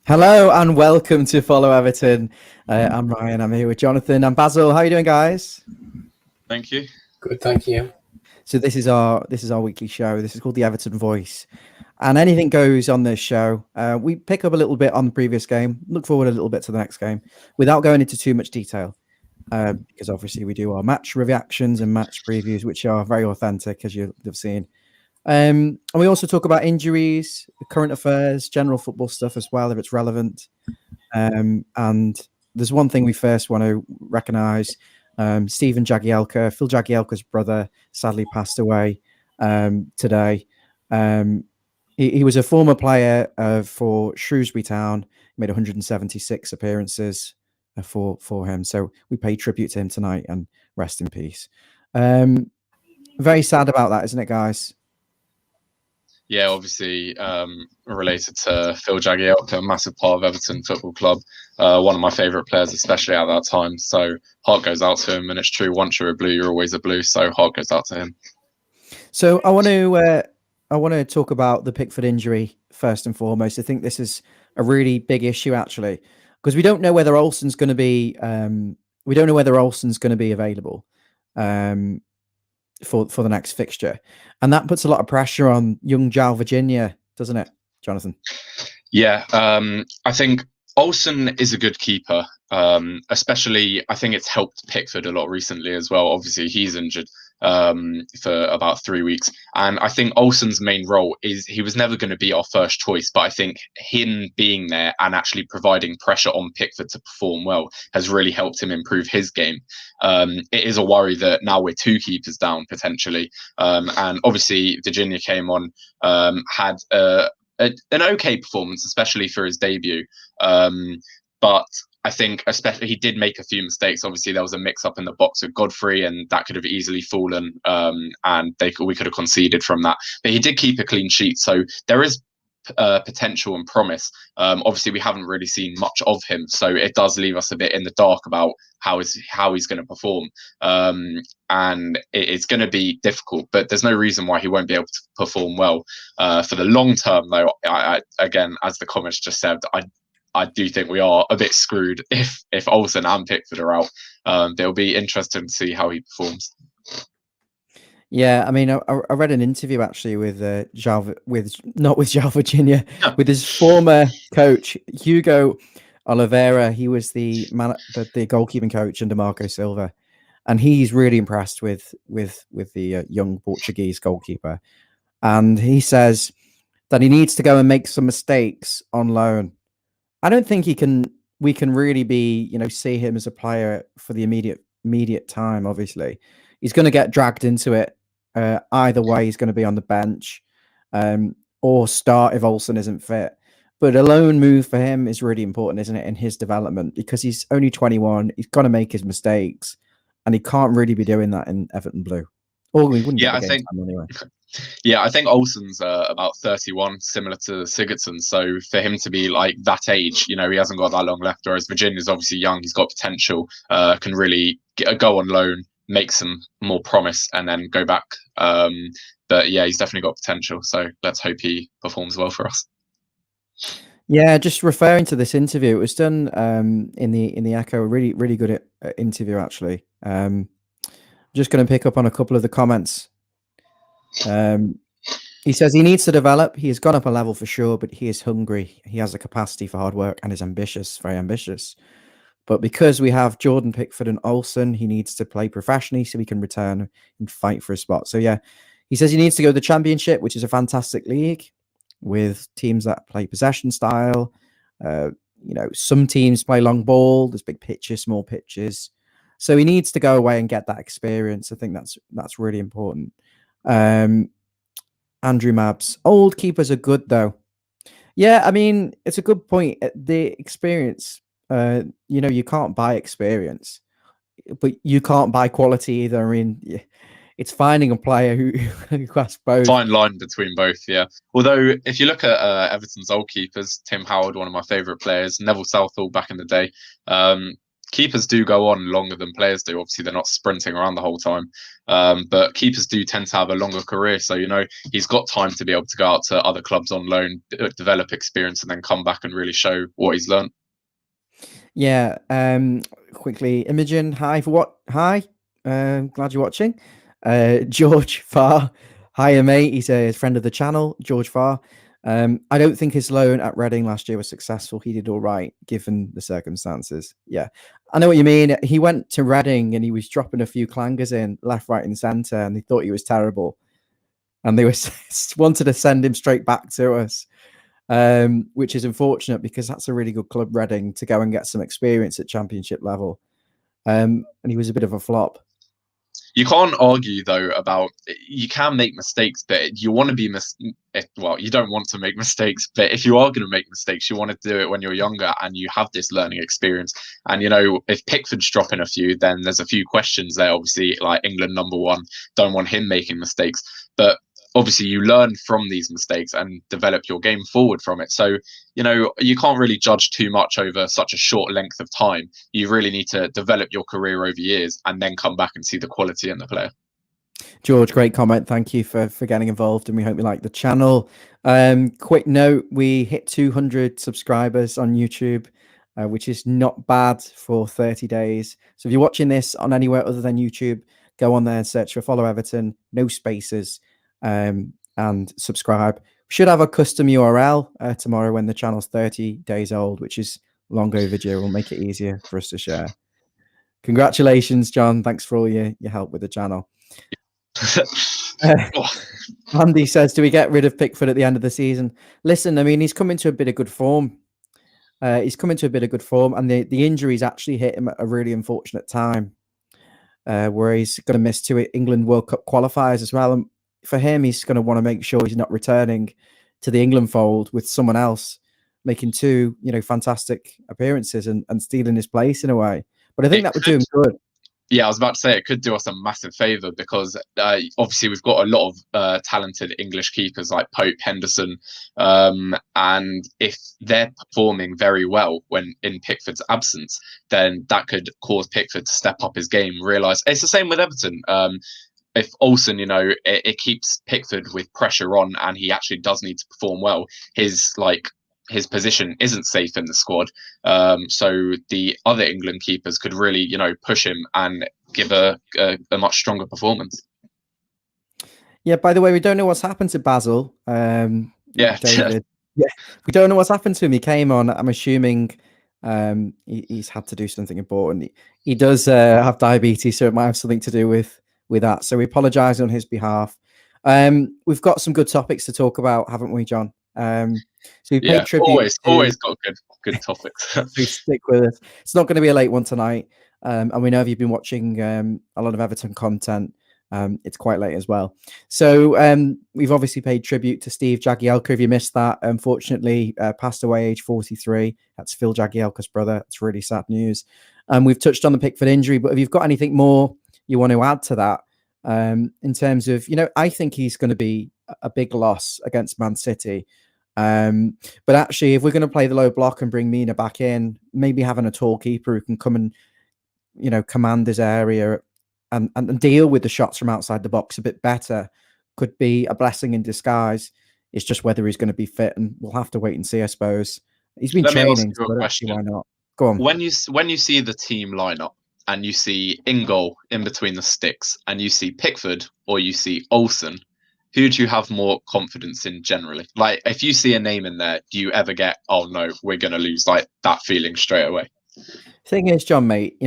Hello and welcome to Follow Everton. I'm Ryan. I'm here with Jonathan and Basil. How are you doing, guys? Thank you. Good, thank you. So this is our weekly show. This is called the Everton Voice, and anything goes on this show. We pick up a little bit on the previous game, look forward a little bit to the next game, without going into too much detail, because obviously we do our match reactions and match previews, which are very authentic, as you've seen. And we also talk about injuries, current affairs, general football stuff as well, if it's relevant. And there's one thing we first want to recognise. Stephen Jagielka, Phil Jagielka's brother, sadly passed away today. He was a former player for Shrewsbury Town. He made 176 appearances for him. So we pay tribute to him tonight and rest in peace. Very sad about that, isn't it, guys? Yeah, obviously related to Phil Jagielka, a massive part of Everton Football Club, one of my favourite players, especially at that time. So heart goes out to him, and it's true. Once you're a Blue, you're always a Blue. So heart goes out to him. So I want to talk about the Pickford injury first and foremost. I think this is a really big issue actually, because we don't know whether Olsen's going to be available. For the next fixture, and that puts a lot of pressure on young Jal Virginia, doesn't it, Jonathan? Yeah, I think Olsen is a good keeper. Especially, I think it's helped Pickford a lot recently as well. Obviously, he's injured for about 3 weeks, and I think Olsen's main role is he was never going to be our first choice, but I think him being there and actually providing pressure on Pickford to perform well has really helped him improve his game. It is a worry that now we're two keepers down potentially, and obviously Virginia came on, had an okay performance, especially for his debut, but I think especially he did make a few mistakes. Obviously, there was a mix-up in the box with Godfrey, and that could have easily fallen, and we could have conceded from that. But he did keep a clean sheet, so there is potential and promise. Obviously, we haven't really seen much of him, so it does leave us a bit in the dark about how he's going to perform. And it's going to be difficult, but there's no reason why he won't be able to perform well for the long term. Though, again, as the comments just said, I do think we are a bit screwed if Olsen and Pickford are out. It'll be interesting to see how he performs. Yeah, I mean, I read an interview actually with not with Jal Virginia, with his former coach Hugo Oliveira. He was the goalkeeping coach under Marco Silva, and he's really impressed with the young Portuguese goalkeeper. And he says that he needs to go and make some mistakes on loan. I don't think we can really see him as a player for the immediate time. Obviously, he's going to get dragged into it. Either way, he's going to be on the bench or start if Olsen isn't fit. But a loan move for him is really important, isn't it, in his development? Because he's only 21. He's got to make his mistakes, and he can't really be doing that in Everton Blue. Or we wouldn't get the game time anyway. Yeah, I think Olsen's about 31, similar to Sigurdsson. So for him to be like that age, he hasn't got that long left. Whereas Virginia's obviously young, he's got potential, can really go on loan, make some more promise, and then go back. But yeah, he's definitely got potential. So let's hope he performs well for us. Yeah, just referring to this interview, it was done in the Echo. A really, really good interview actually. Just going to pick up on a couple of the comments. He says he needs to develop. He has gone up a level for sure, but he is hungry. He has a capacity for hard work and is ambitious, very ambitious. But because we have Jordan Pickford and Olsen, he needs to play professionally so he can return and fight for a spot. So yeah, he says he needs to go to the Championship, which is a fantastic league with teams that play possession style. Some teams play long ball. There's big pitches, small pitches. So he needs to go away and get that experience. I think that's really important. Andrew Mabs, old keepers are good though. Yeah, I mean, it's a good point. The experience, you can't buy experience, but you can't buy quality either. I mean, it's finding a player who has both. Fine line between both, yeah. Although, if you look at Everton's old keepers, Tim Howard, one of my favourite players, Neville Southall back in the day, keepers do go on longer than players do. Obviously, they're not sprinting around the whole time, but keepers do tend to have a longer career. So he's got time to be able to go out to other clubs on loan, develop experience, and then come back and really show what he's learned. Yeah. Quickly, Imogen. Hi for what? Hi. Glad you're watching. George Farr. Hiya, mate. He's a friend of the channel. George Farr. I don't think his loan at Reading last year was successful. He did all right given the circumstances. Yeah, I know what you mean. He went to Reading and he was dropping a few clangers in left, right, and centre, and they thought he was terrible, and they wanted to send him straight back to us, which is unfortunate because that's a really good club, Reading, to go and get some experience at Championship level. And he was a bit of a flop. You can't argue though about you can make mistakes, but you want to be you don't want to make mistakes, but if you are going to make mistakes, you want to do it when you're younger and you have this learning experience. And if Pickford's dropping a few, then there's a few questions there. Obviously, like England #1, don't want him making mistakes, but obviously you learn from these mistakes and develop your game forward from it. So, you can't really judge too much over such a short length of time. You really need to develop your career over years and then come back and see the quality in the player. George, great comment. Thank you for getting involved, and we hope you like the channel. Quick note, we hit 200 subscribers on YouTube, which is not bad for 30 days. So if you're watching this on anywhere other than YouTube, go on there and search for Follow Everton, no spaces, and subscribe. We should have a custom URL tomorrow when the channel's 30 days old, which is long overdue. We'll make it easier for us to share. Congratulations, John. Thanks for all your help with the channel. Andy says, do we get rid of Pickford at the end of the season? Listen, I mean, he's come into a bit of good form. And the injuries actually hit him at a really unfortunate time, where he's going to miss 2 England World Cup qualifiers as well. And for him, he's going to want to make sure he's not returning to the England fold with someone else making 2, fantastic appearances and stealing his place in a way. But I think that would do him good. Yeah, I was about to say it could do us a massive favour because obviously we've got a lot of talented English keepers like Pope, Henderson, and if they're performing very well when in Pickford's absence, then that could cause Pickford to step up his game. Realise it's the same with Everton. If Olsen, it keeps Pickford with pressure on, and he actually does need to perform well. His position isn't safe in the squad, so the other England keepers could really, push him and give a much stronger performance. Yeah. By the way, we don't know what's happened to Basil. Yeah, David. Yeah, we don't know what's happened to him. He came on. I'm assuming he's had to do something important. He does have diabetes, so it might have something to do with that. So we apologise on his behalf. We've got some good topics to talk about, haven't we, John? So we pay tribute. Always got good topics. So stick with us. It's not going to be a late one tonight, and we know if you've been watching a lot of Everton content, it's quite late as well. So we've obviously paid tribute to Steve Jagielka. If you missed that, unfortunately, passed away age 43. That's Phil Jagielka's brother. It's really sad news. We've touched on the Pickford injury, but if you've got anything more you want to add to that, in terms of, I think he's going to be a big loss against Man City. But actually, if we're going to play the low block and bring Mina back in, maybe having a tall keeper who can come and command his area and deal with the shots from outside the box a bit better could be a blessing in disguise. It's just whether he's going to be fit, and we'll have to wait and see, I suppose. He's been training, so why not? Go on. When you see the team lineup and you see in goal, in between the sticks, and you see Pickford or you see Olsen, who do you have more confidence in generally? Like, if you see a name in there, do you ever get, oh no, we're going to lose, like that feeling straight away? Thing is, John, mate,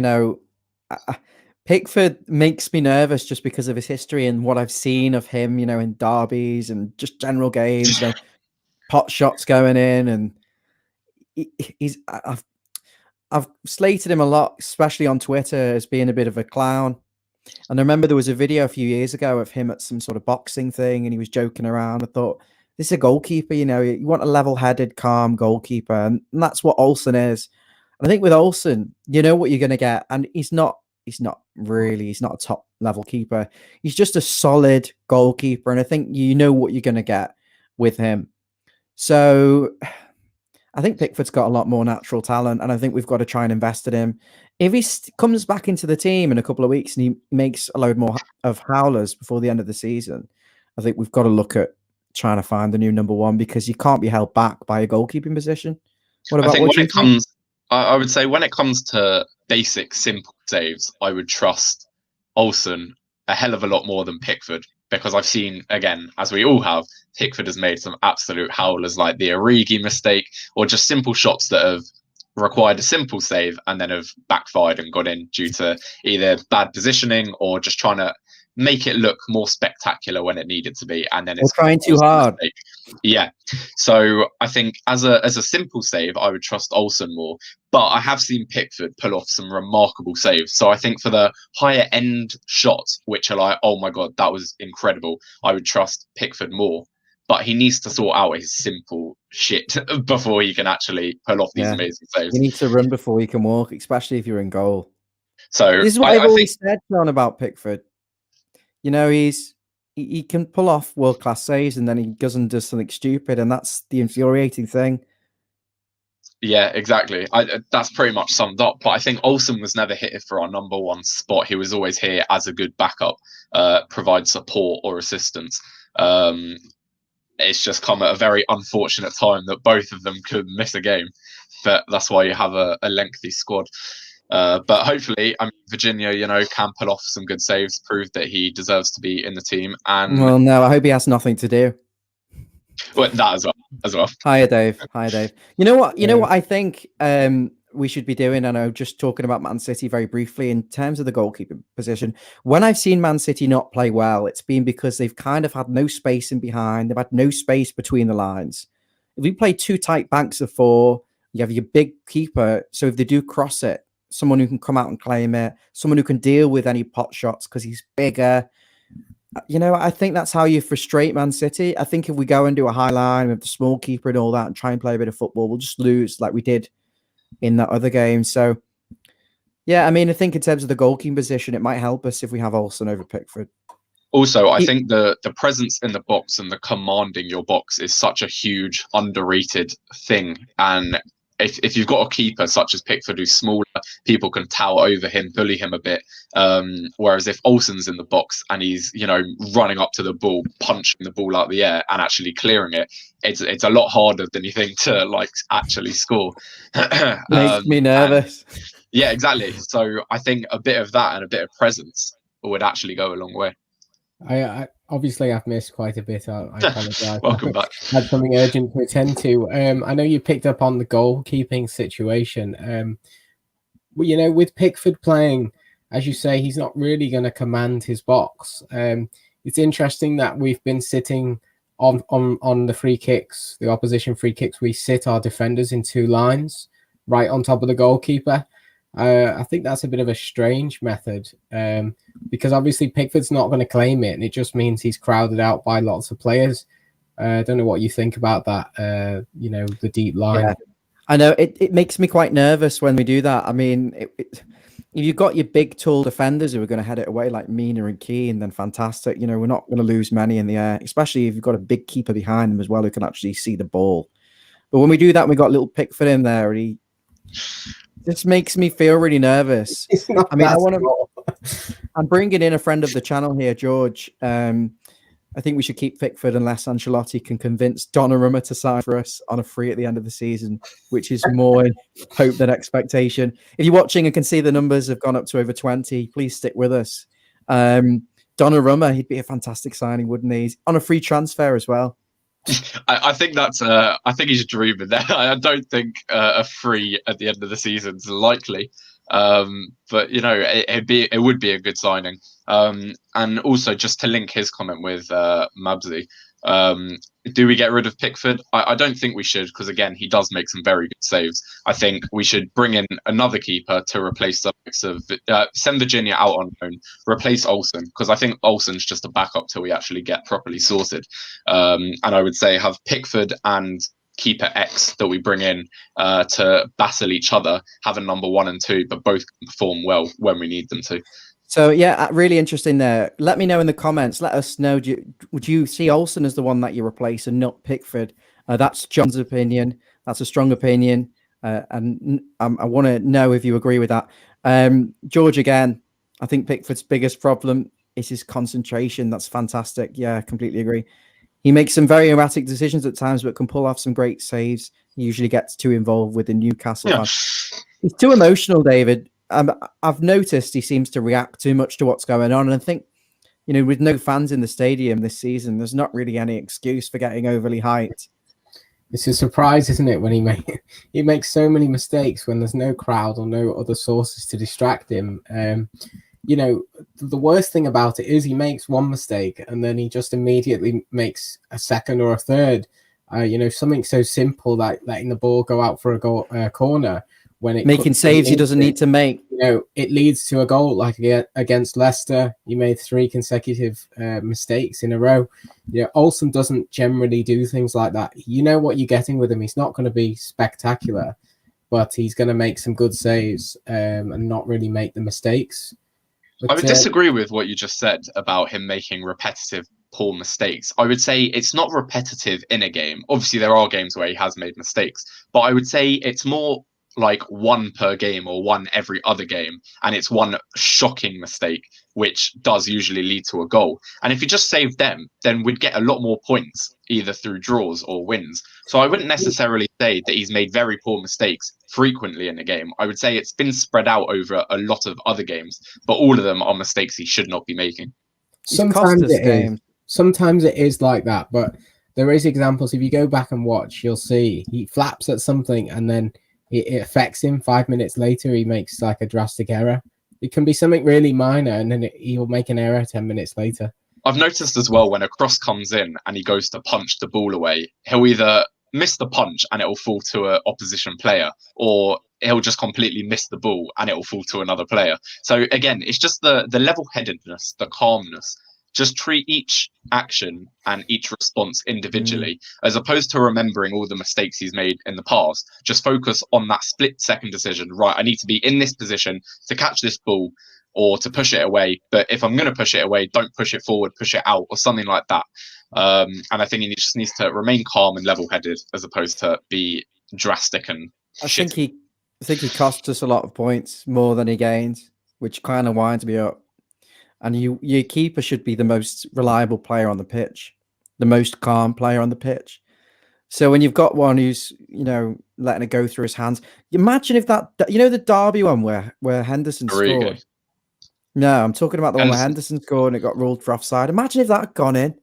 Pickford makes me nervous just because of his history and what I've seen of him, in derbies and just general games, pot shots going in, and I've slated him a lot, especially on Twitter, as being a bit of a clown. And I remember there was a video a few years ago of him at some sort of boxing thing, and he was joking around. I thought, this is a goalkeeper, you want a level-headed, calm goalkeeper, and that's what Olsen is. And I think with Olsen, you know what you're going to get, and he's not a top-level keeper. He's just a solid goalkeeper, and I think you know what you're going to get with him. So I think Pickford's got a lot more natural talent, and I think we've got to try and invest in him. If he comes back into the team in a couple of weeks and he makes a load more of howlers before the end of the season, I think we've got to look at trying to find the new number one, because you can't be held back by a goalkeeping position. I think What when do you it think? comes, I would say when it comes to basic, simple saves, I would trust Olsen a hell of a lot more than Pickford, because I've seen, again, as we all have, Pickford has made some absolute howlers like the Origi mistake, or just simple shots that have required a simple save and then have backfired and got in due to either bad positioning or just trying to make it look more spectacular when it needed to be, and then Or it's trying too hard. yeah. So I think as a simple save, I would trust Olsen more. But I have seen Pickford pull off some remarkable saves. So I think for the higher end shots, which are like, oh my god, that was incredible, I would trust Pickford more. But he needs to sort out his simple shit before he can actually pull off these Yeah. amazing saves. You need to run before you can walk, especially if you're in goal. So This is what I've I think always said, John, about Pickford. You know, he can pull off world class saves, and then he goes and does something stupid, and that's the infuriating thing. yeah, exactly. That's pretty much summed up. But I think Olsen was never hit for our number one spot. He was always here as a good backup, provide support or assistance. It's just come at a very unfortunate time that both of them could miss a game, but that's why you have a lengthy squad. But hopefully, I mean, Virginia, can pull off some good saves, prove that he deserves to be in the team, and Well, no, I hope he has nothing to do. well, that as well. Hiya, Dave. Hiya, Dave. You know what? You know Yeah. what I think we should be doing? I know, just talking about Man City very briefly in terms of the goalkeeping position. When I've seen Man City not play well, it's been because they've kind of had no space in behind. They've had no space between the lines. If we play two tight banks of four, you have your big keeper. So if they do cross it, someone who can come out and claim it, someone who can deal with any pot shots because he's bigger. You know, I think that's how you frustrate Man City. I think if we go and do a high line with the small keeper and all that and try and play a bit of football, we'll just lose like we did in that other game. So, yeah, I mean, I think in terms of the goalkeeping position, it might help us if we have Olsen over Pickford. Also, I think the presence in the box and the commanding your box is such a huge underrated thing. And if you've got a keeper such as Pickford who's smaller, people can tower over him, bully him a bit. Whereas if Olsen's in the box and he's running up to the ball, punching the ball out the air, and actually clearing it, it's a lot harder than you think to actually score. Makes me nervous. Yeah, exactly. So I think a bit of that and a bit of presence would actually go a long way. I obviously I've missed quite a bit. I apologize. Welcome back. Had something urgent to attend to. I know you picked up on the goalkeeping situation. With Pickford playing, as you say, he's not really going to command his box. It's interesting that we've been sitting on the free kicks, the opposition free kicks. We sit our defenders in two lines, right on top of the goalkeeper. I think that's a bit of a strange method because obviously Pickford's not going to claim it, and it just means he's crowded out by lots of players. I don't know what you think about that, the deep line. Yeah. I know it makes me quite nervous when we do that. I mean, if you've got your big, tall defenders who are going to head it away like Mina and Keane, then fantastic. We're not going to lose many in the air, especially if you've got a big keeper behind them as well who can actually see the ball. But when we do that, we got little Pickford in there, and he just makes me feel really nervous. I mean, I'm bringing in a friend of the channel here, George. I think we should keep Pickford unless Ancelotti can convince Donnarumma to sign for us on a free at the end of the season, which is more hope than expectation. If you're watching and can see the numbers have gone up to over 20, please stick with us. Donnarumma, he'd be a fantastic signing, wouldn't he? He's on a free transfer as well. I think that's. I think he's dreaming there. I don't think a free at the end of the season is likely, but it would be a good signing. And also just to link his comment with Mabsy, do we get rid of Pickford? I don't think we should, because again, he does make some very good saves. I think we should bring in another keeper to replace the likes of send Virginia out on loan, replace Olsen, because I think Olsen's just a backup till we actually get properly sorted. And I would say have Pickford and keeper X that we bring in to battle each other, have a number 1 and 2, but both can perform well when we need them to. So, yeah, really interesting there. Let me know in the comments. Let us know. Would you see Olsen as the one that you replace and not Pickford? That's John's opinion. That's a strong opinion. And I want to know if you agree with that. George again. I think Pickford's biggest problem is his concentration. That's fantastic. Yeah, I completely agree. He makes some very erratic decisions at times, but can pull off some great saves. He usually gets too involved with the Newcastle fan. He's too emotional, David. I've noticed he seems to react too much to what's going on. And I think, with no fans in the stadium this season, there's not really any excuse for getting overly hyped. It's a surprise, isn't it, when he makes so many mistakes when there's no crowd or no other sources to distract him. The worst thing about it is he makes one mistake and then he just immediately makes a second or a third. Something so simple like letting the ball go out for a corner when it making saves he doesn't need to make. It leads to a goal. Like against Leicester, he made 3 consecutive mistakes in a row. Olsen doesn't generally do things like that. You know what you're getting with him. He's not going to be spectacular, but he's going to make some good saves and not really make the mistakes. But, I would disagree with what you just said about him making repetitive poor mistakes. I would say it's not repetitive in a game. Obviously, there are games where he has made mistakes, but I would say it's more like 1 per game or 1 every other game, and it's 1 shocking mistake which does usually lead to a goal. And if you just saved them, then we'd get a lot more points either through draws or wins. So I wouldn't necessarily say that he's made very poor mistakes frequently in a game. I would say it's been spread out over a lot of other games, but all of them are mistakes he should not be making. Sometimes it is like that, but there is examples. If you go back and watch, you'll see he flaps at something and then it affects him. 5 minutes later, he makes like a drastic error. It can be something really minor, and then he'll make an error 10 minutes later. I've noticed as well when a cross comes in and he goes to punch the ball away, he'll either miss the punch and it will fall to an opposition player, or he'll just completely miss the ball and it will fall to another player. So again, it's just the level-headedness, the calmness. Just treat each action and each response individually, as opposed to remembering all the mistakes he's made in the past. Just focus on that split-second decision. Right, I need to be in this position to catch this ball or to push it away. But if I'm going to push it away, don't push it forward, push it out, or something like that. And I think he just needs to remain calm and level-headed, as opposed to be drastic and I think he costs us a lot of points more than he gains, which kind of winds me up. And your keeper should be the most reliable player on the pitch, the most calm player on the pitch. So when you've got one who's, letting it go through his hands, imagine if that, the Derby one where Henderson scored. No, I'm talking about the one where Henderson scored and it got ruled for offside. Imagine if that had gone in.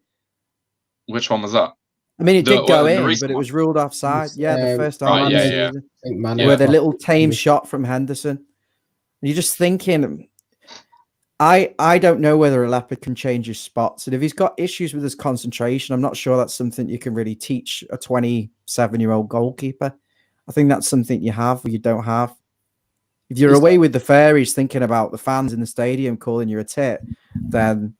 Which one was that? I mean, it did go in, but it was ruled offside. The first time. Where the little tame shot from Henderson. And you're just thinking, I don't know whether a leopard can change his spots. And if he's got issues with his concentration, I'm not sure that's something you can really teach a 27-year-old goalkeeper. I think that's something you have or you don't have. If you're away with the fairies thinking about the fans in the stadium calling you a tit, then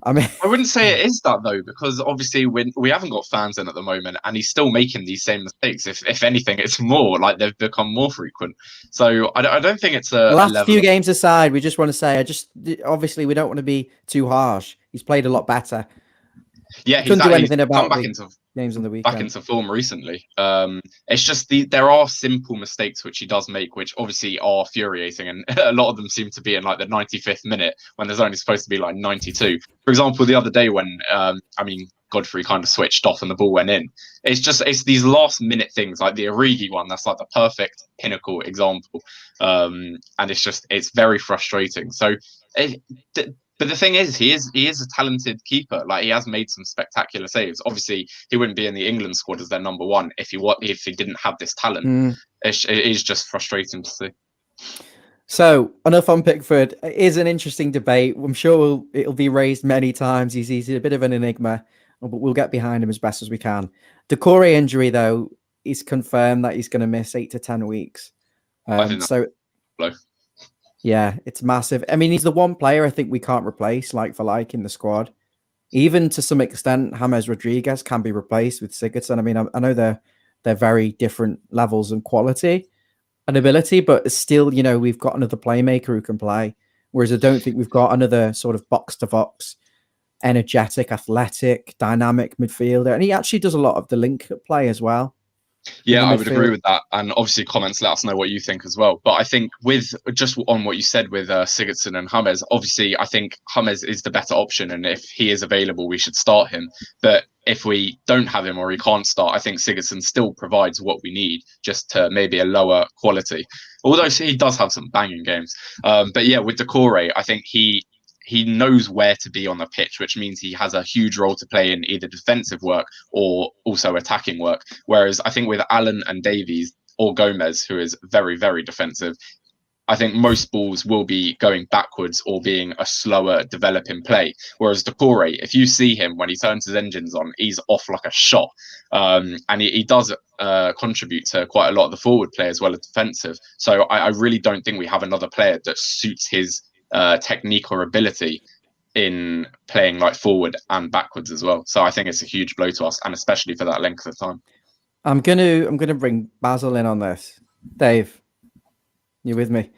I wouldn't say it is that though, because obviously we haven't got fans in at the moment, and he's still making these same mistakes. If anything, it's more like they've become more frequent. So I don't think it's a last few games aside. We just want to say, obviously we don't want to be too harsh. He's played a lot better. Yeah, couldn't do anything about games on the weekend. Back into form recently. It's just there are simple mistakes which he does make, which obviously are infuriating, and a lot of them seem to be in like the 95th minute when there's only supposed to be like 92. For example, the other day when Godfrey kind of switched off and the ball went in. It's these last minute things like the Origi one. That's like the perfect pinnacle example, and it's very frustrating. So. But the thing is, he is a talented keeper. Like, he has made some spectacular saves. Obviously, he wouldn't be in the England squad as their number one if he didn't have this talent. It is just frustrating to see. So, enough on Pickford. It is an interesting debate. I'm sure it'll be raised many times. He's a bit of an enigma, but we'll get behind him as best as we can. Decore injury, though, is confirmed that he's going to miss 8 to 10 weeks. I think that's low. Yeah, it's massive. I mean, he's the one player I think we can't replace like for like in the squad. Even to some extent, James Rodriguez can be replaced with Sigurdsson. I mean, I know they're very different levels and quality and ability, but still, we've got another playmaker who can play. Whereas I don't think we've got another sort of box-to-box, energetic, athletic, dynamic midfielder. And he actually does a lot of the link play as well. Yeah, I would agree with that. And obviously, comments, let us know what you think as well. But I think with just on what you said with Sigurdsson and James, obviously, I think James is the better option. And if he is available, we should start him. But if we don't have him or he can't start, I think Sigurdsson still provides what we need, just to maybe a lower quality. Although he does have some banging games. But yeah, with Decore, I think he knows where to be on the pitch, which means he has a huge role to play in either defensive work or also attacking work. Whereas I think with Allen and Davies or Gomez, who is very, very defensive, I think most balls will be going backwards or being a slower developing play. Whereas Decore, if you see him when he turns his engines on, he's off like a shot. And he does contribute to quite a lot of the forward play as well as defensive. So I really don't think we have another player that suits his technique or ability in playing like forward and backwards as well. So I think it's a huge blow to us, and especially for that length of time. I'm gonna bring Basil in on this. Dave, you with me?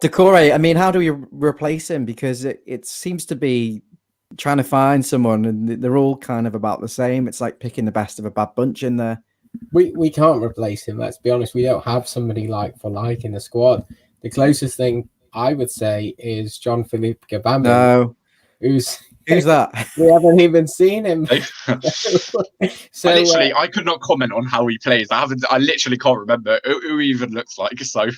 Decore, I mean, how do we replace him? Because it seems to be trying to find someone, and they're all kind of about the same. It's like picking the best of a bad bunch in there. We can't replace him. Let's be honest. We don't have somebody like for like in the squad. The closest thing I would say is Jean-Philippe Gabambi. No, who's that? We haven't even seen him. So I could not comment on how he plays. I literally can't remember who he even looks like. So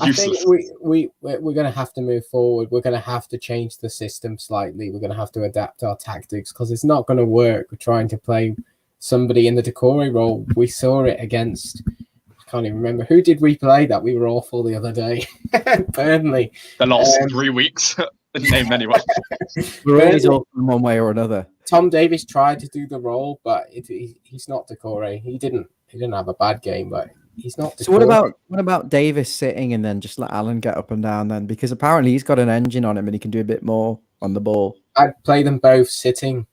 I think we're going to have to move forward. We're going to have to change the system slightly. We're going to have to adapt our tactics because it's not going to work. We're trying to play somebody in the Decore role. We saw it against, I can't even remember, who did we play that we were awful the other day? Burnley. The last 3 weeks. Name anyone. We're always awful in one way or another. Tom Davies tried to do the role, but he's not Decore. He didn't have a bad game, but he's not Decore. So what about Davis sitting and then just let Allen get up and down then? Because apparently he's got an engine on him and he can do a bit more on the ball. I'd play them both sitting.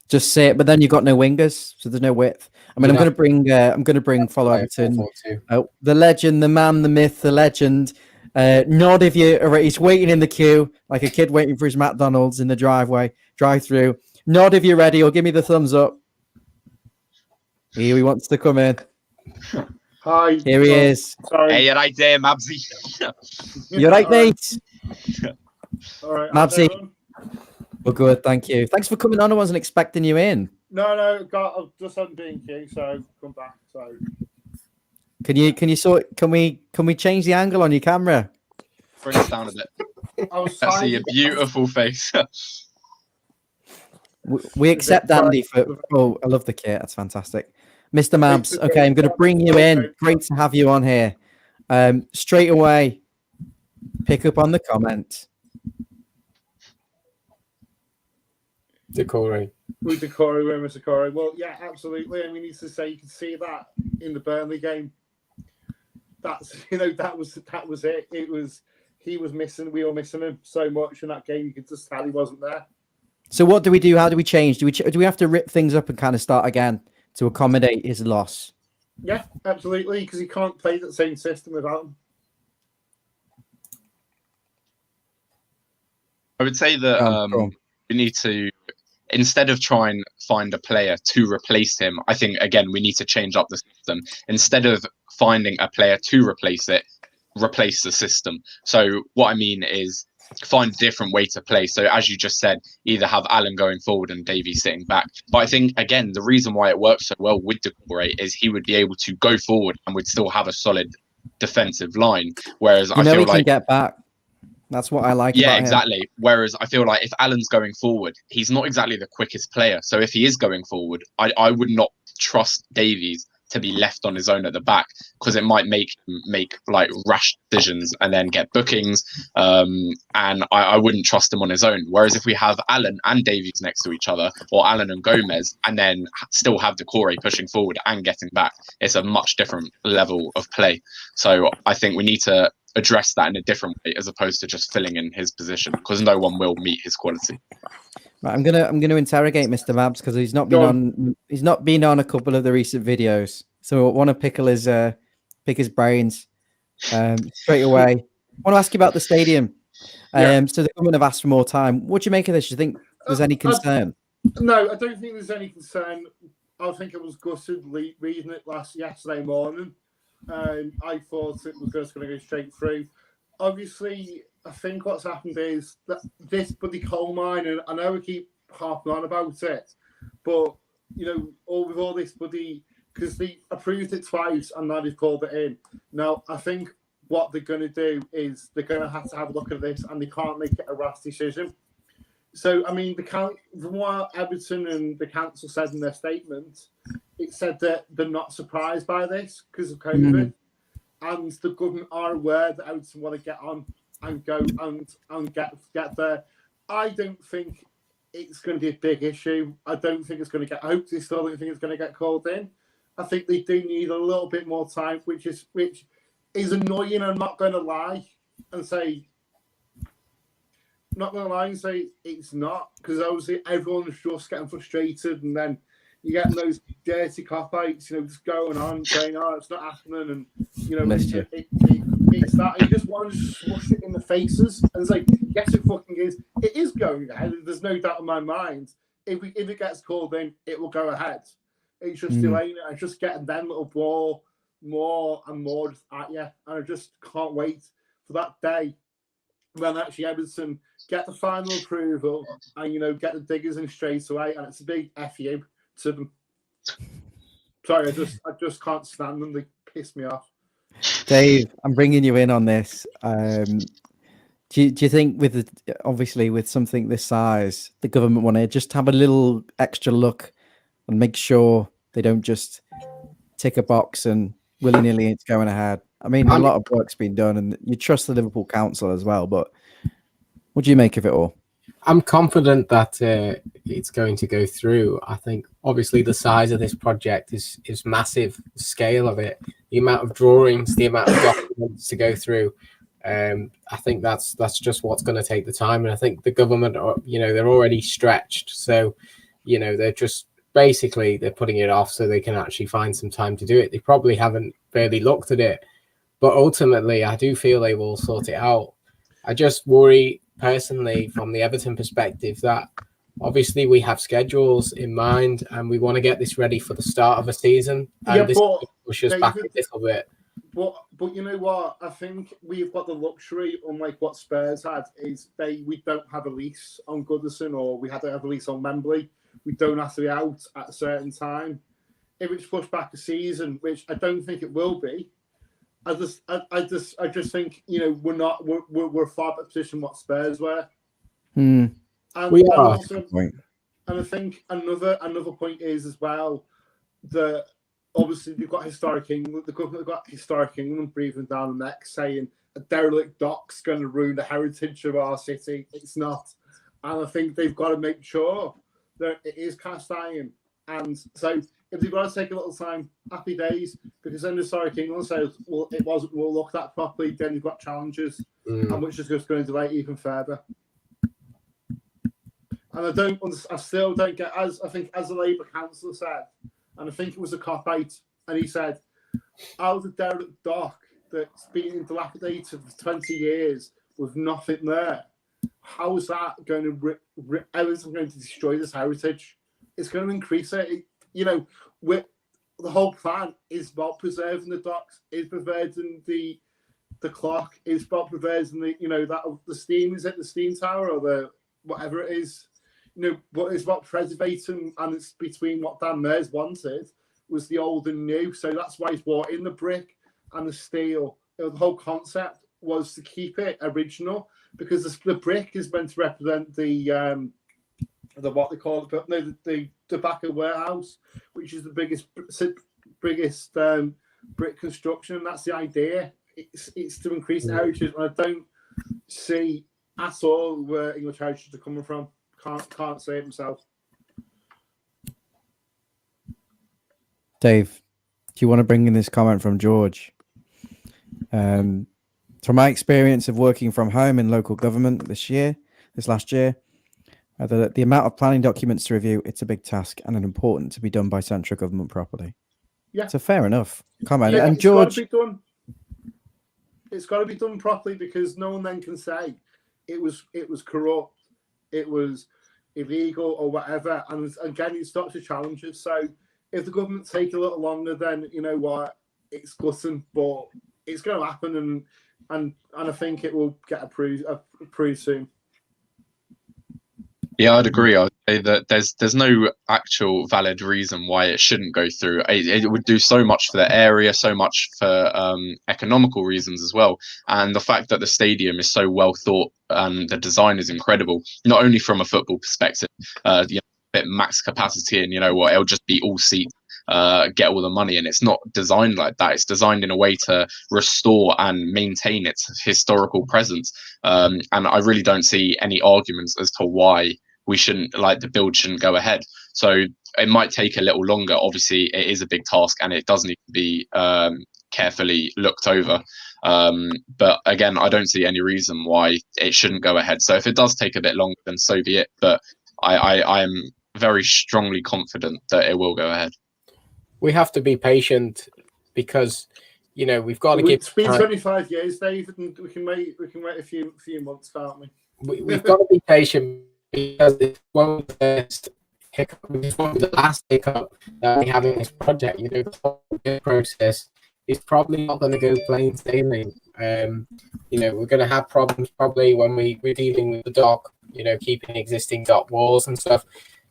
Just sit, but then you've got no wingers, so there's no width. I mean, I'm going to bring follow Everton. Oh, the legend, the man, the myth, the legend. Nod if he's waiting in the queue like a kid waiting for his McDonald's in the drive-through. Nod if you're ready, or give me the thumbs up. He wants to come in. Hi. Here he is. Sorry. Hey, you're right there, Mabsy. You're right, mate. All right, Mabsy. Well, good, thank you. Thanks for coming on. I wasn't expecting you in. No, I just hadn't been queue, so come back. So can we change the angle on your camera? Bring it down a bit. I was Let's see your beautiful face. We accept Andy for. Oh, I love the kit. That's fantastic, Mr. Mabs. Okay, I'm going to bring you in. Great to have you on here. Straight away, pick up on the comment. Decore. With Decore, we're Mr. Decore. Well, yeah, absolutely. And we need to say you can see that in the Burnley game. That's that was it. He was missing. We were missing him so much in that game. You could just tell he wasn't there. So what do we do? How do we change? Do we have to rip things up and kind of start again to accommodate his loss? Yeah, absolutely. Because he can't play the same system without him. I would say that we need to, instead of try and find a player to replace him, I think, again, we need to change up the system. Instead of finding a player to replace it, replace the system. So what I mean is find a different way to play. So as you just said, either have Allen going forward and Davies sitting back. But I think, again, the reason why it works so well with Decore is he would be able to go forward and would still have a solid defensive line. Whereas I feel he like can get back. That's what I like. Yeah, about exactly. him. Whereas I feel like if Allen's going forward, he's not exactly the quickest player. So if he is going forward, I would not trust Davies to be left on his own at the back, because it might make like rash decisions and then get bookings. And I wouldn't trust him on his own. Whereas if we have Allen and Davies next to each other, or Allen and Gomez, and then still have Decore pushing forward and getting back, it's a much different level of play. So I think we need to address that in a different way as opposed to just filling in his position, because no one will meet his quality. Right, I'm gonna interrogate Mr. Mabs because he's not been on a couple of the recent videos, so I want to pick his brains straight away. I want to ask you about the stadium. So the government have asked for more time. What do you make of this? Do you think there's any concern? No, I don't think there's any concern. I think I was gutted reading it yesterday morning. I thought it was just going to go straight through. Obviously, I think what's happened is that this bloody coal mine, and I know we keep harping on about it, but with all this bloody, because they approved it twice and now they've called it in. Now, I think what they're going to do is they're going to have a look at this, and they can't make it a rash decision. So, I mean, from what Everton and the council said in their statement, it said that they're not surprised by this because of COVID, and the government are aware that Everton want to get on and go and get there. I don't think it's going to be a big issue. I don't think it's going to get. I hope they still don't think it's going to get called in. I think they do need a little bit more time, which is annoying. I'm not going to lie and say. Not going to lie and say it's not, because obviously everyone's just getting frustrated, and then you get those dirty cop-outs, just going on, saying, "Oh, it's not happening," and it's that you just want to smush it in the faces and it's like, yes, it fucking is. It is going ahead. There's no doubt in my mind. If it gets called in, it will go ahead. It's just delaying it and just getting them little ball more and more at you, and I just can't wait for that day when actually Everton get the final approval and get the diggers in straight away, and it's a big FU to them. Sorry, I just can't stand them. They piss me off. Dave, I'm bringing you in on this. Do you think obviously with something this size, the government want to just have a little extra look and make sure they don't just tick a box and willy-nilly it's going ahead? I mean, a lot of work's been done, and you trust the Liverpool council as well, but what do you make of it all? I'm confident that it's going to go through. I think obviously the size of this project is massive. The scale of it, the amount of drawings, the amount of documents to go through. I think that's just what's going to take the time. And I think the government are, they're already stretched. So, they're just basically they're putting it off so they can actually find some time to do it. They probably haven't barely looked at it, but ultimately I do feel they will sort it out. I just worry personally from the Everton perspective that obviously we have schedules in mind and we want to get this ready for the start of a season, and this pushes back a little bit. But you know what? I think we've got the luxury, unlike what Spurs had, is we don't have a lease on Goodison, or we had to have a lease on Wembley. We don't have to be out at a certain time. If it's pushed back a season, which I don't think it will be, I just think we're far better position what Spurs were. We are. And I think another point is as well that obviously they've got historic England. The government have got historic England breathing down the neck, saying a derelict dock's going to ruin the heritage of our city. It's not, and I think they've got to make sure that it is cast iron. And so if they've got to take a little time, happy days, because then the historic England says, well, it wasn't well looked at properly. Then you've got challenges, and which is just going to delay it even further. And I still don't get, as the Labour councillor said, and I think it was a cop-out, and he said, out of the derelict dock that's been dilapidated for 20 years with nothing there, how is that going to Everton going to destroy this heritage? It's going to increase it. With the whole plan is about preserving the docks, is preserving the clock, is about preserving the steam. Is it the steam tower or the whatever it is? But it's about preservating, and it's between what Dan Mears wanted was the old and new. So that's why he's brought in the brick and the steel. The whole concept was to keep it original, because the brick is meant to represent the what they call it, no, the tobacco warehouse, which is the biggest brick construction. And that's the idea. It's to increase the heritage, and I don't see at all where English heritage are coming from. Can't say it himself. Dave, do you want to bring in this comment from George? From my experience of working from home in local government this last year, the amount of planning documents to review, it's a big task and important to be done by central government properly. Yeah. So fair enough comment. Yeah, and George, it's got to be done properly, because no one then can say it was corrupt. It was illegal or whatever. And again, it stops the challenges. So if the government take a little longer, then you know what, it's gutting, but it's going to happen, and I think it will get approved soon. Yeah, I'd agree. I'd say that there's no actual valid reason why it shouldn't go through. It would do so much for the area, so much for economical reasons as well. And the fact that the stadium is so well thought and the design is incredible, not only from a football perspective, bit max capacity, and you know what, it'll just be all seats, get all the money, and it's not designed like that. It's designed in a way to restore and maintain its historical presence. And I really don't see any arguments as to why we shouldn't, like, the build shouldn't go ahead. So it might take a little longer. Obviously, it is a big task, and it does need to be carefully looked over. But again, I don't see any reason why it shouldn't go ahead. So if it does take a bit longer, then so be it. But I am very strongly confident that it will go ahead. We have to be patient because, you know, we've got to give. It's been 25 years, Dave, and we can wait a few months, can't we? We've got to be patient because it's one of the hiccup, it's one of the last hiccup that we have in this project. You know, the whole process is probably not going to go plain sailing. You know, we're going to have problems probably when we're dealing with the dock, you know, keeping existing dock walls and stuff.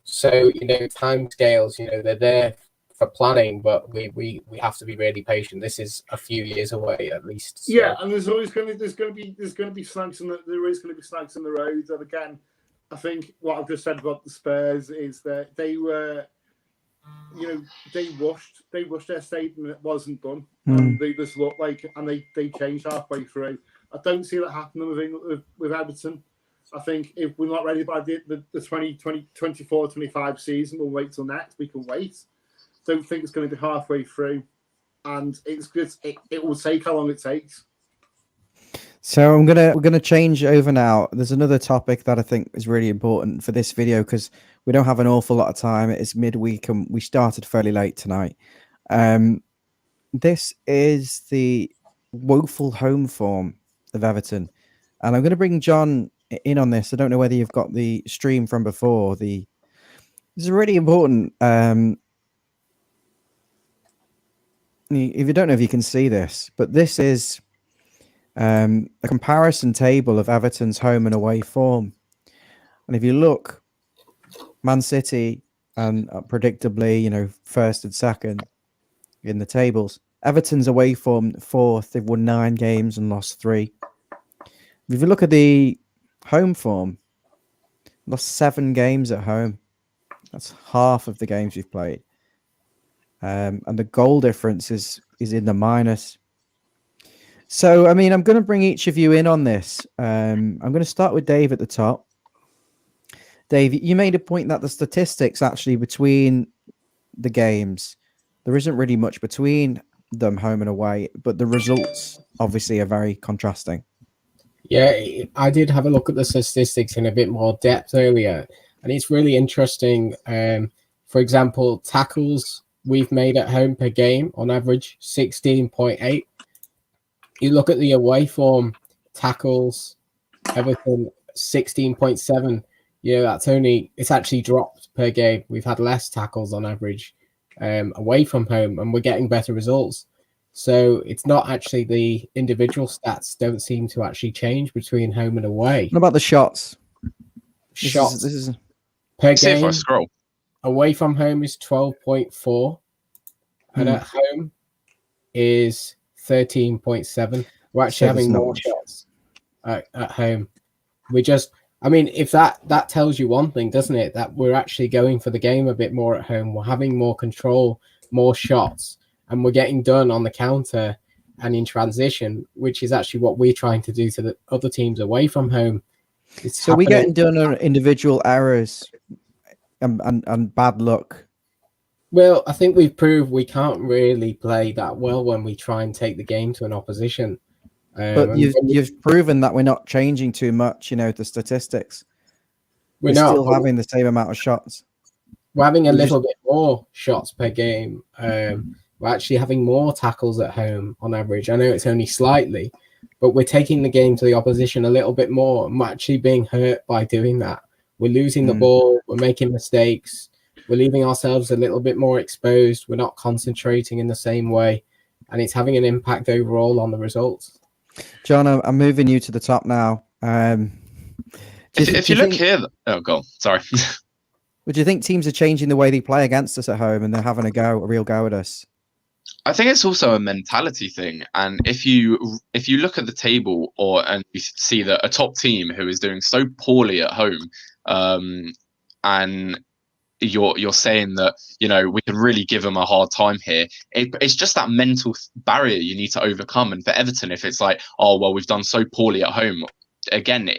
So, you know, time scales, you know, they're there for planning, but we have to be really patient. This is a few years away at least. So. Yeah, and there's going to be snags in the road. And again, I think what I've just said about the Spurs is that they were, you know, they rushed their statement. It wasn't done. And they just looked like, and they changed halfway through. I don't see that happening with Everton. I think if we're not ready by the 24-25 season, we'll wait till next. We can wait. Don't think it's going to be halfway through, and it's just it will take how long it takes. So we're gonna change over now. There's another topic that I think is really important for this video because we don't have an awful lot of time. It is midweek and we started fairly late tonight. This is the woeful home form of Everton, and I'm going to bring John in on this. I don't know whether you've got the stream from before. This is really important. If you don't know if you can see this, but this is a comparison table of Everton's home and away form. And if you look, Man City and predictably, you know, first and second in the tables. Everton's away form fourth. They've won 9 games and lost 3. If you look at the home form, lost 7 games at home. That's half of the games you've played. And the goal difference is in the minus. So, I mean, I'm going to bring each of you in on this. I'm going to start with Dave at the top. Dave, you made a point that the statistics actually between the games, there isn't really much between them, home and away, but the results obviously are very contrasting. Yeah, I did have a look at the statistics in a bit more depth earlier, and it's really interesting. For example, tackles we've made at home per game on average 16.8. You look at the away form, tackles, Everton 16.7. Yeah, it's actually dropped per game. We've had less tackles on average away from home, and we're getting better results. So it's not actually the individual stats don't seem to actually change between home and away. What about the shots? Shots this is per game. See if I scroll. Away from home is 12.4, and at home is 13.7. We're actually having more shots at home. I mean, if that tells you one thing, doesn't it? That we're actually going for the game a bit more at home. We're having more control, more shots, and we're getting done on the counter and in transition, which is actually what we're trying to do to the other teams away from home. So we're getting done on individual errors and bad luck. Well, I think we've proved we can't really play that well when we try and take the game to an opposition. But you've proven that we're not changing too much, you know, the statistics. We're still having the same amount of shots. We're having a little bit more shots per game. We're actually having more tackles at home on average. I know it's only slightly, but we're taking the game to the opposition a little bit more. I'm actually being hurt by doing that. We're losing the ball. We're making mistakes. We're leaving ourselves a little bit more exposed. We're not concentrating in the same way, and it's having an impact overall on the results. John, I'm moving you to the top now. If you look here, oh, go on. Sorry. Would you think teams are changing the way they play against us at home, and they're having a real go at us? I think it's also a mentality thing, and if you look at the table and you see that a top team who is doing so poorly at home, and you're saying that we can really give them a hard time here. It's just that mental barrier you need to overcome. And for Everton, if it's like, oh well, we've done so poorly at home, again,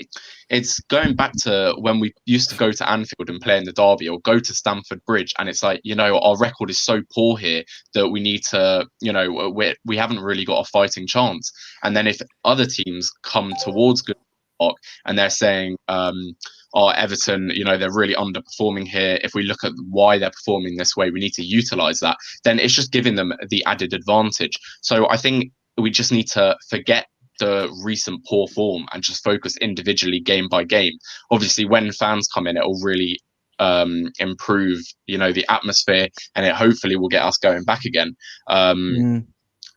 it's going back to when we used to go to Anfield and play in the derby, or go to Stamford Bridge, and it's like, our record is so poor here that we need to, we haven't really got a fighting chance. And then if other teams come towards Goodison Park and they're saying, Everton, they're really underperforming here. If we look at why they're performing this way, we need to utilize that. Then it's just giving them the added advantage. So I think we just need to forget the recent poor form and just focus individually, game by game. Obviously, when fans come in, it will really improve, the atmosphere, and it hopefully will get us going back again.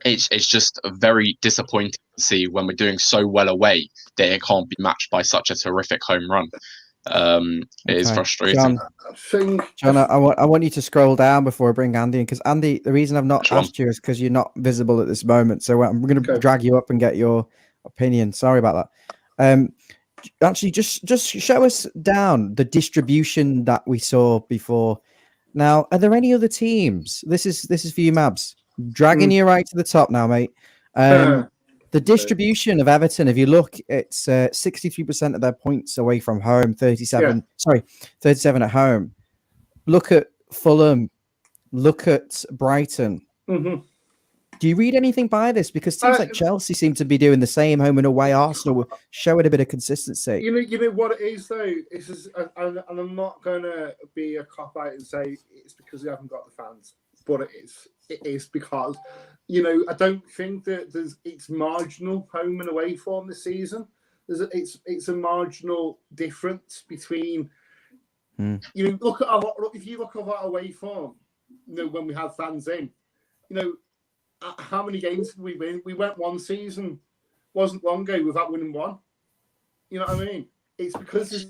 It's just very disappointing to see when we're doing so well away that it can't be matched by such a terrific home run. It is frustrating. John, I want you to scroll down before I bring Andy in, because Andy, the reason I've not asked you is because you're not visible at this moment. So I'm going to drag you up and get your opinion. Sorry about that. Actually, just show us down the distribution that we saw before. Now, are there any other teams? This is for you, Mabs. Dragging you right to the top now, mate. The distribution of Everton, if you look, it's 63% of their points away from home, 37 at home. Look at Fulham. Look at Brighton. Mm-hmm. Do you read anything by this? Because teams like Chelsea seem to be doing the same home and away. Arsenal showing a bit of consistency. You know what it is, though? And I'm not going to be a cop-out and say it's because we haven't got the fans, but it is. It is because, I don't think that it's marginal home and away form this season. It's a marginal difference between, if you look at our away form, when we have fans in, how many games did we win? We went one season, wasn't long ago, without winning one. You know what I mean? It's because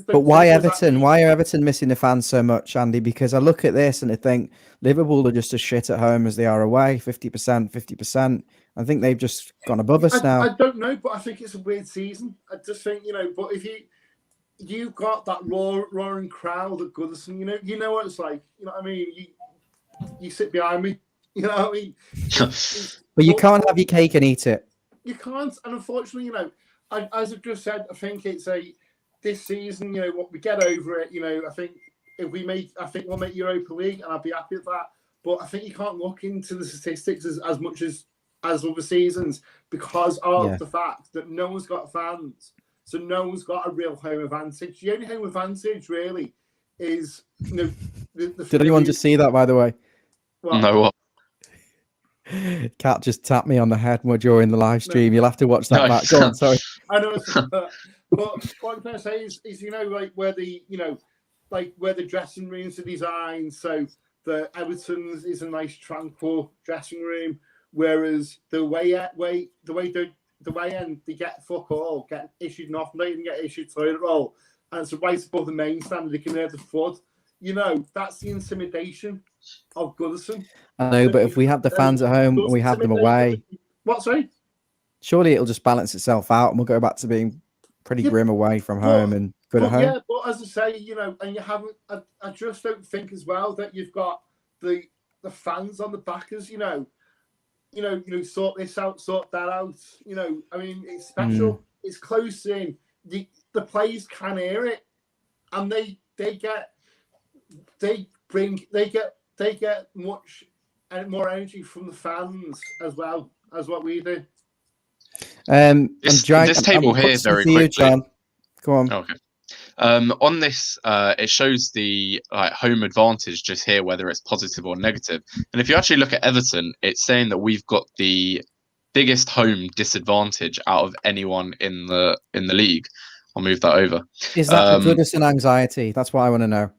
but why Everton? Why are Everton missing the fans so much, Andy? Because I look at this and I think Liverpool are just as shit at home as they are away, 50%. I think they've just gone above us now. I don't know, but I think it's a weird season. I just think, but if you've got that roaring crowd at Goodison, you know what it's like. You know what I mean? You sit behind me. You know what I mean? But you can't have your cake and eat it. You can't, and unfortunately, as I've just said, I think it's this season, what we get over it. I think we'll make Europa League, and I'll be happy with that. But I think you can't look into the statistics as much as other seasons because of the fact that no one's got fans, so no one's got a real home advantage. The only home advantage really is the Did anyone just see that, by the way? Well, No. Kat just tapped me on the head during the live stream. You'll have to watch that back. Go on, sorry. I know, but what I'm trying to say is where the dressing rooms are designed. So the Everton's is a nice tranquil dressing room, whereas the way end they get fuck all, get issued nothing. They even get issued toilet roll, and it's right above the main stand. They can hear the flood. That's the intimidation of Goodison. I know, but if we have the fans at home and we have them away, what? Sorry. Surely it'll just balance itself out, and we'll go back to being pretty grim away from home and good at home. Yeah, but as I say, and you haven't. I just don't think as well that you've got the fans on the backers. Sort this out, sort that out. I mean, it's special. It's close in. The players can hear it, and they get much more energy from the fans as well as what we do. This table here very quickly. John. Go on. Okay. On this, it shows the home advantage just here, whether it's positive or negative. And if you actually look at Everton, it's saying that we've got the biggest home disadvantage out of anyone in the league. move that over. Is that the Goodison anxiety? That's what I want to know.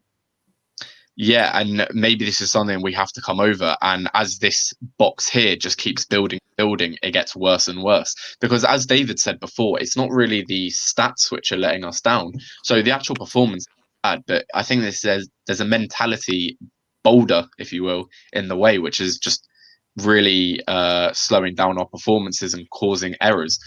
Yeah, and maybe this is something we have to come over. And as this box here just keeps building, it gets worse and worse. Because as David said before, it's not really the stats which are letting us down. So the actual performance is bad, but I think there's a mentality boulder, if you will, in the way, which is just really slowing down our performances and causing errors.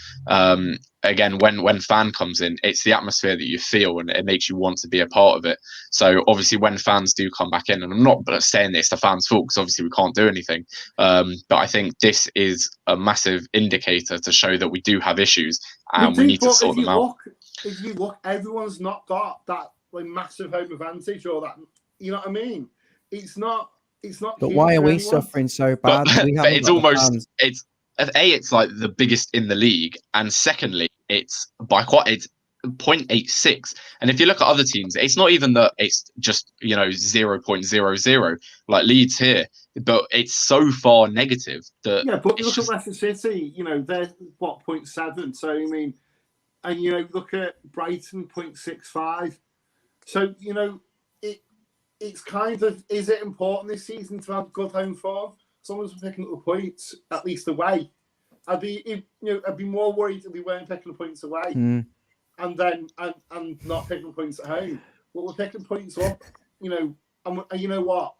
Again, when fan comes in, it's the atmosphere that you feel, and it makes you want to be a part of it. So obviously when fans do come back in, and I'm not saying it's the fans' fault because obviously we can't do anything, but I think this is a massive indicator to show that we do have issues and we need to sort them out. If you look, everyone's not got that like massive home advantage or that, you know what I mean? It's not. But why are we suffering so bad? But it's almost it's like the biggest in the league, and secondly, it's 0.86. And if you look at other teams, it's not even that it's just 0.00 like Leeds here, but it's so far negative that But you look at Leicester City, they're 0.7. So I mean, and look at Brighton 0.65. So it's kind of, is it important this season to have good home form? As long as we're picking up the points, at least away. I'd be more worried if we weren't picking the points away, and then and not picking the points at home. But we're picking points up, and you know what?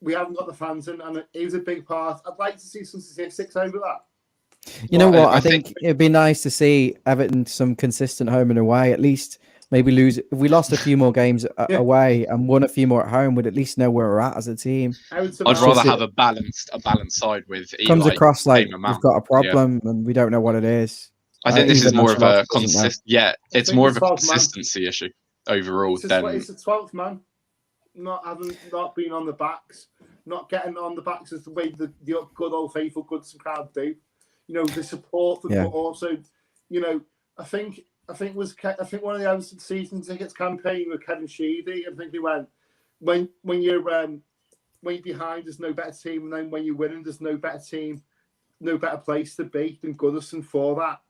We haven't got the fans in, and it is a big part. I'd like to see some statistics over that. You know what? I think it'd be nice to see Everton some consistent home and away, at least. Maybe lose. If we lost a few more games away and won a few more at home, we'd at least know where we're at as a team. I'd rather have a balanced side with. Comes across like we've got a problem and we don't know what it is. I think this is more of a it's more of a consistency issue overall. It's the 12th man not being on the backs, not getting on the backs as the way the good old faithful Goodison crowd do. The support, but also, I think one of the Everton season tickets campaign with Kevin Sheedy. I think they went when you're behind, there's no better team, and then when you're winning, there's no better team, no better place to be than Goodison for that.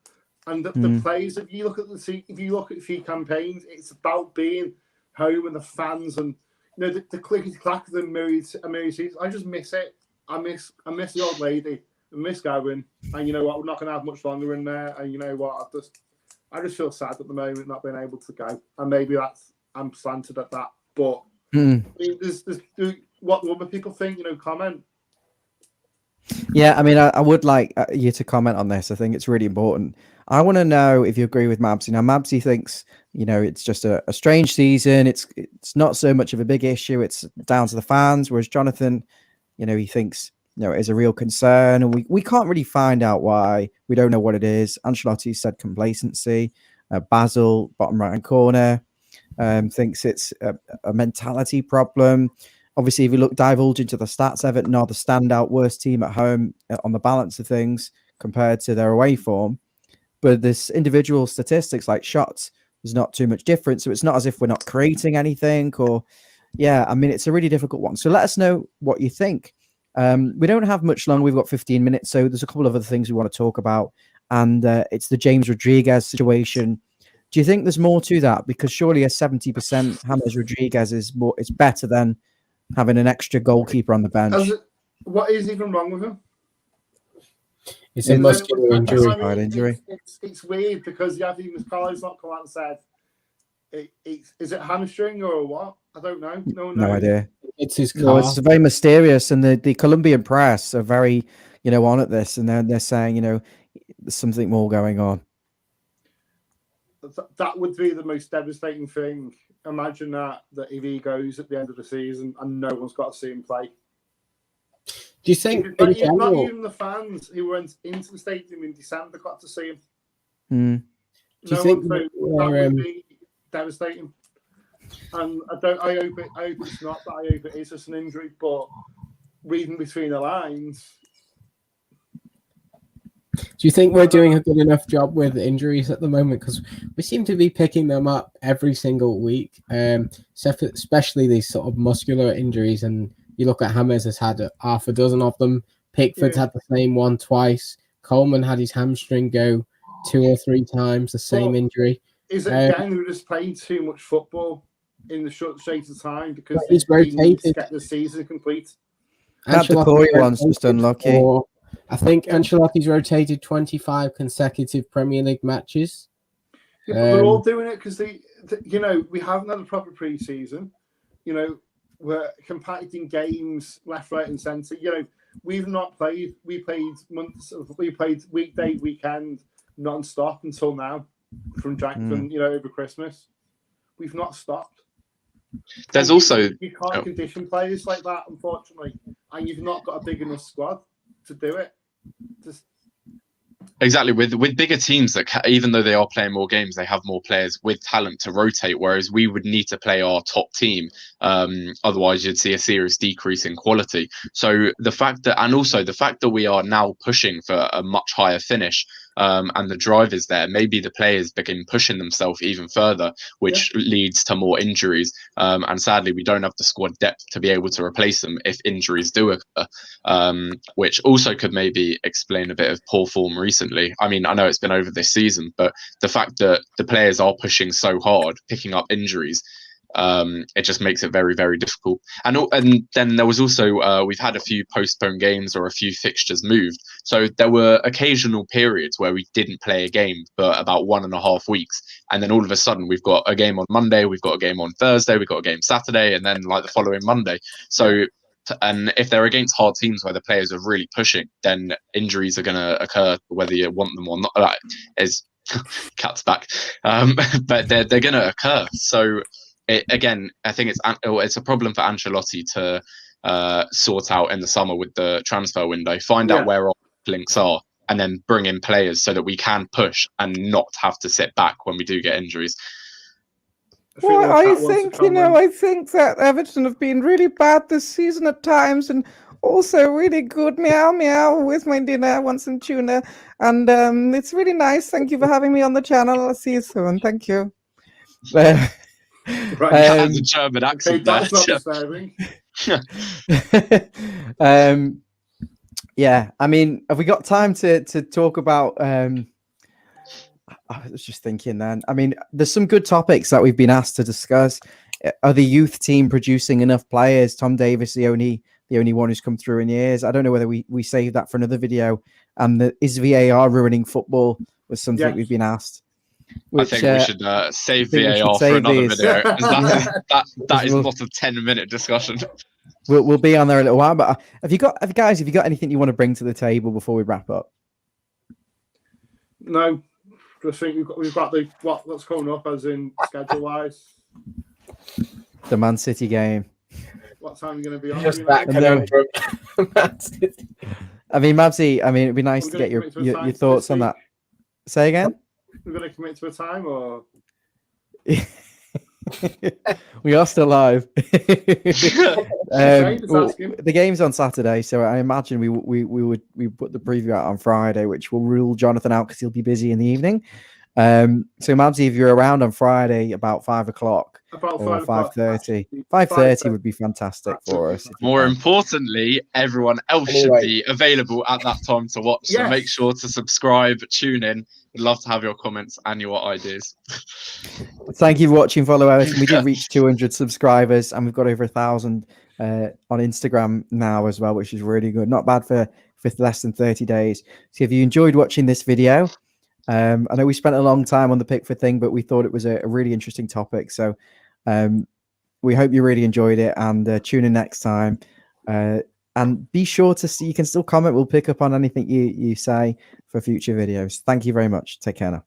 And the players, if you look at a few campaigns, it's about being home and the fans and the clickety clack of the myriad seats. I just miss it. I miss the old lady. I miss going. And you know what? We're not going to have much longer in there. And you know what? I just feel sad at the moment not being able to go, and maybe I'm slanted at that. But I mean, there's what other people think. Comment. Yeah, I mean, I would like you to comment on this. I think it's really important. I want to know if you agree with Mabsy. Now, Mabsy thinks it's just a strange season. It's not so much of a big issue. It's down to the fans. Whereas Jonathan, he thinks it is a real concern, and we can't really find out why. We don't know what it is. Ancelotti said complacency. Basil, bottom right-hand corner, thinks it's a mentality problem. Obviously, if you divulge into the stats, Everton are the standout worst team at home on the balance of things compared to their away form. But this individual statistics like shots, there's not too much difference. So it's not as if we're not creating anything it's a really difficult one. So let us know what you think. We don't have much longer. We've got 15 minutes. So there's a couple of other things we want to talk about. And it's the James Rodriguez situation. Do you think there's more to that? Because surely a 70% James Rodriguez is better than having an extra goalkeeper on the bench. What is even wrong with him? It's a muscular injury. It's weird because Yavi Mascala's not come out and said, is it hamstring or what? I don't know. No idea. It's his car. No, it's very mysterious, and the Colombian press are very, on at this, and they're saying, there's something more going on. That would be the most devastating thing. Imagine that if he goes at the end of the season and no one's got to see him play. Do you think not even the fans who went into the stadium in December got to see him? Do you think that would be devastating? And I hope it's not. But I hope it is just an injury. But reading between the lines. Do you think we're doing a good enough job with injuries at the moment? Because we seem to be picking them up every single week, especially these sort of muscular injuries. And you look at James has had half a dozen of them. Pickford's had the same one twice. Coleman had his hamstring go 2 or 3 times, the same injury. Is it again we're just playing too much football in the short shape of time because he's they need to rotated. get the season complete? That Decoy one's just unlucky. I think Ancelotti's rotated 25 consecutive Premier League matches. Yeah, but they're all doing it because they, you know, we haven't had a proper pre-season. You know, we're compacting games left, right, and centre. You know, we've not played. We played weekday, weekend, non-stop until now, from you know, over Christmas. We've not stopped. There's also you can't condition players like that, unfortunately, and you've not got a big enough squad to do it. Exactly, with bigger teams that even though they are playing more games, they have more players with talent to rotate, whereas we would need to play our top team, otherwise you'd see a serious decrease in quality. So the fact that we are now pushing for a much higher finish, and the drive is there, maybe the players begin pushing themselves even further, which leads to more injuries, and sadly we don't have the squad depth to be able to replace them if injuries do occur, which also could maybe explain a bit of poor form recently. I mean, I know it's been over this season, but the fact that the players are pushing so hard, picking up injuries, it just makes it very, very difficult. And then there was also we've had a few postponed games or a few fixtures moved, so there were occasional periods where we didn't play a game for about 1.5 weeks, and then all of a sudden we've got a game on Monday, we've got a game on Thursday, we've got a game Saturday, and then like the following Monday. So and if they're against hard teams where the players are really pushing, then injuries are going to occur whether you want them or not. Like, is cat's back, but they're going to occur. So again, I think it's a problem for Ancelotti to sort out in the summer with the transfer window. Find out where our links are, and then bring in players so that we can push and not have to sit back when we do get injuries. Well, I think that Everton have been really bad this season at times, and also really good. Meow meow with my dinner. Want some tuna, and it's really nice. Thank you for having me on the channel. I'll see you soon. Thank you. Right, has a German accent there. That's not disturbing. Yeah, I mean, have we got time to talk about? I was just thinking then. I mean, there's some good topics that we've been asked to discuss. Are the youth team producing enough players? Tom Davis, the only one who's come through in years. I don't know whether we saved that for another video. And is VAR ruining football? Was something we've been asked. Which, I think we should save VAR for another video. That is not a 10-minute discussion. We'll be on there a little while. But have you got anything you want to bring to the table before we wrap up? No. I think we've got what's coming up as in schedule wise. The Man City game. What time are you going to be on? Just that Man City. I mean, Mabsy, it'd be nice to get your thoughts on that. Say again? We're going to commit to a time, or we are still live. The game's on Saturday, so I imagine we put the preview out on Friday, which will rule Jonathan out because he'll be busy in the evening. So Mabsy, if you're around on Friday about 5 o'clock or 5:30, 5:30 would be fantastic for us. More importantly, everyone else should be available at that time to watch. So make sure to subscribe, tune in. We'd love to have your comments and your ideas. Thank you for watching. Follow us. We did reach 200 subscribers, and we've got over 1,000 on Instagram now as well, which is really good. Not bad for less than 30 days. So if you enjoyed watching this video, I know we spent a long time on the Pickford thing, but we thought it was a really interesting topic. So we hope you really enjoyed it, and tune in next time. And be sure to see, you can still comment. We'll pick up on anything you say for future videos. Thank you very much. Take care now.